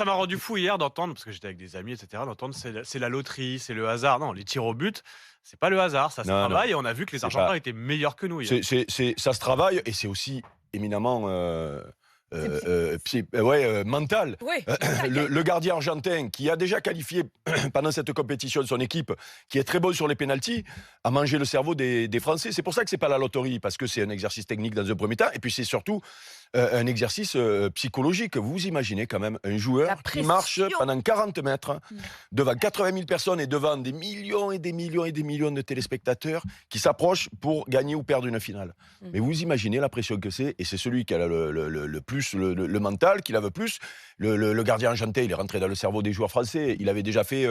ça m'a rendu fou hier d'entendre, parce que j'étais avec des amis, etc., d'entendre c'est la loterie, c'est le hasard. Non, les tirs au but, c'est pas le hasard, ça se Non, non, travaille et on a vu que les c'est Argentins pas. étaient meilleurs que nous hier. Ça se travaille et c'est aussi éminemment mental. Oui, Le gardien argentin qui a déjà qualifié pendant cette compétition son équipe, qui est très bon sur les pénaltys, a mangé le cerveau des Français. C'est pour ça que c'est pas la loterie, parce que c'est un exercice technique dans un premier temps, et puis c'est surtout un exercice psychologique. Vous imaginez quand même un joueur qui marche pendant 40 mètres devant 80 000 personnes et devant des millions et des millions et des millions de téléspectateurs qui s'approchent pour gagner ou perdre une finale. Mais vous imaginez la pression que c'est, et c'est celui qui a le plus le mental, qui la veut plus. Le gardien argentin, il est rentré dans le cerveau des joueurs français. Il avait déjà fait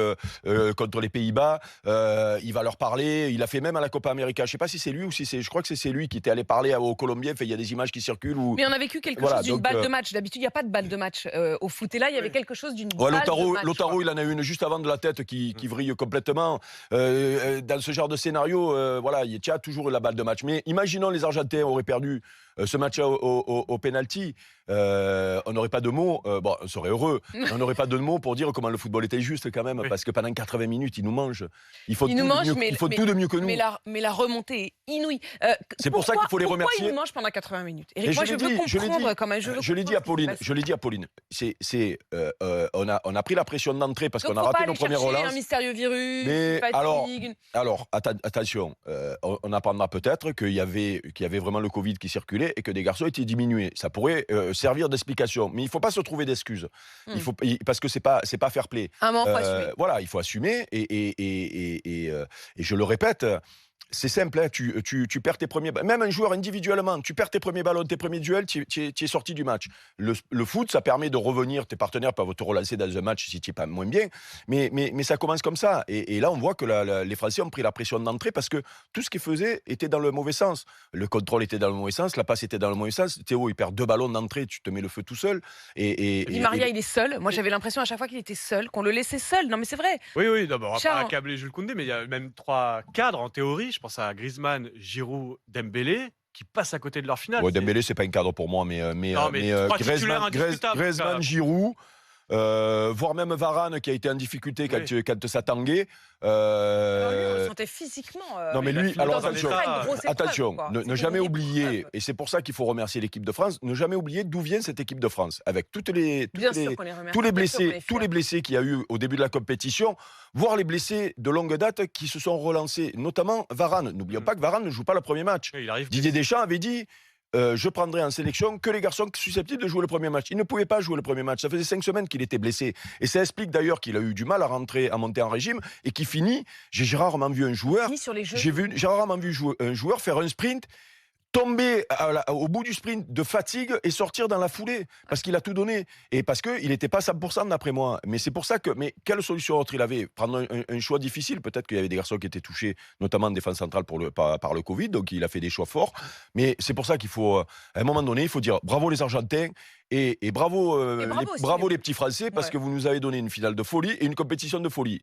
contre les Pays-Bas. Il va leur parler. Il a fait même à la Copa América. Je ne sais pas si c'est lui ou si c'est. Je crois que c'est lui qui était allé parler aux Colombiens. Il y a des images qui circulent. Mais on a vécu quelque chose d'une balle de match. D'habitude, il n'y a pas de balle de match au foot. Et là, il y avait quelque chose d'une balle de match. Lautaro, il en a une juste avant de la tête qui vrille complètement. Dans ce genre de scénario, il y a toujours la balle de match. Mais imaginons les Argentins auraient perdu ce match au penalty. On n'aurait pas de mots. On serait heureux. On n'aurait pas de mots pour dire comment le football était juste quand même, parce que pendant 80 minutes, ils nous mangent. Il faut tout de mieux que nous. Mais la remontée est inouïe. C'est pour ça qu'il faut les remercier. Pourquoi ils nous mangent pendant 80 minutes? Éric, moi, je veux comprendre quand même. Je l'ai dit à Pauline. On a pris la pression d'entrée parce qu'on a raté nos premières relances. Un mystérieux virus, mais fatigue. alors attention, on apprendra peut-être qu'il y avait vraiment le Covid qui circulait et que des garçons étaient diminués. Ça pourrait servir d'explication, mais il ne faut pas se trouver d'excuses. Parce que c'est pas fair play. Il faut assumer. Il faut assumer et je le répète. C'est simple, hein, tu perds tes premiers ballons. Même un joueur individuellement, tu perds tes premiers ballons, tes premiers duels, tu es sorti du match. Le foot, ça permet de revenir, tes partenaires peuvent te relancer dans un match si tu n'es pas moins bien, mais ça commence comme ça. Et là, on voit que les Français ont pris la pression d'entrée parce que tout ce qu'ils faisaient était dans le mauvais sens. Le contrôle était dans le mauvais sens, la passe était dans le mauvais sens. Théo, il perd 2 ballons d'entrée, tu te mets le feu tout seul. Di Maria, il est seul. Moi, j'avais l'impression à chaque fois qu'il était seul, qu'on le laissait seul. Non, mais c'est vrai. Oui, d'abord, on va pas accabler Jules Koundé, mais il y a même 3 cadres en théorie. Je pense à Griezmann, Giroud, Dembélé, qui passent à côté de leur finale. Ouais, Dembélé, c'est pas un cadre pour moi, mais Griezmann, Giroud, voire même Varane qui a été en difficulté quand ça tanguait. On le sentait physiquement. Non, mais lui, alors attention, épreuve, ne jamais oublier, et c'est pour ça qu'il faut remercier l'équipe de France, ne jamais oublier d'où vient cette équipe de France, avec tous les blessés qu'il y a eu au début de la compétition, voire les blessés de longue date qui se sont relancés, notamment Varane. N'oublions pas que Varane ne joue pas le premier match. Didier Deschamps avait dit je prendrai en sélection que les garçons susceptibles de jouer le premier match. Il ne pouvait pas jouer le premier match. Ça faisait 5 semaines qu'il était blessé. Et ça explique d'ailleurs qu'il a eu du mal à monter en régime et qu'il finit. J'ai rarement vu un joueur faire un sprint, tomber au bout du sprint de fatigue et sortir dans la foulée parce qu'il a tout donné et parce qu'il n'était pas 100% d'après moi. Mais c'est pour ça que, mais quelle solution autre il avait? Prendre un choix difficile, peut-être qu'il y avait des garçons qui étaient touchés, notamment en défense centrale par le Covid, donc il a fait des choix forts. Mais c'est pour ça qu'il faut, à un moment donné, il faut dire bravo les Argentins et bravo les petits Français parce que vous nous avez donné une finale de folie et une compétition de folie.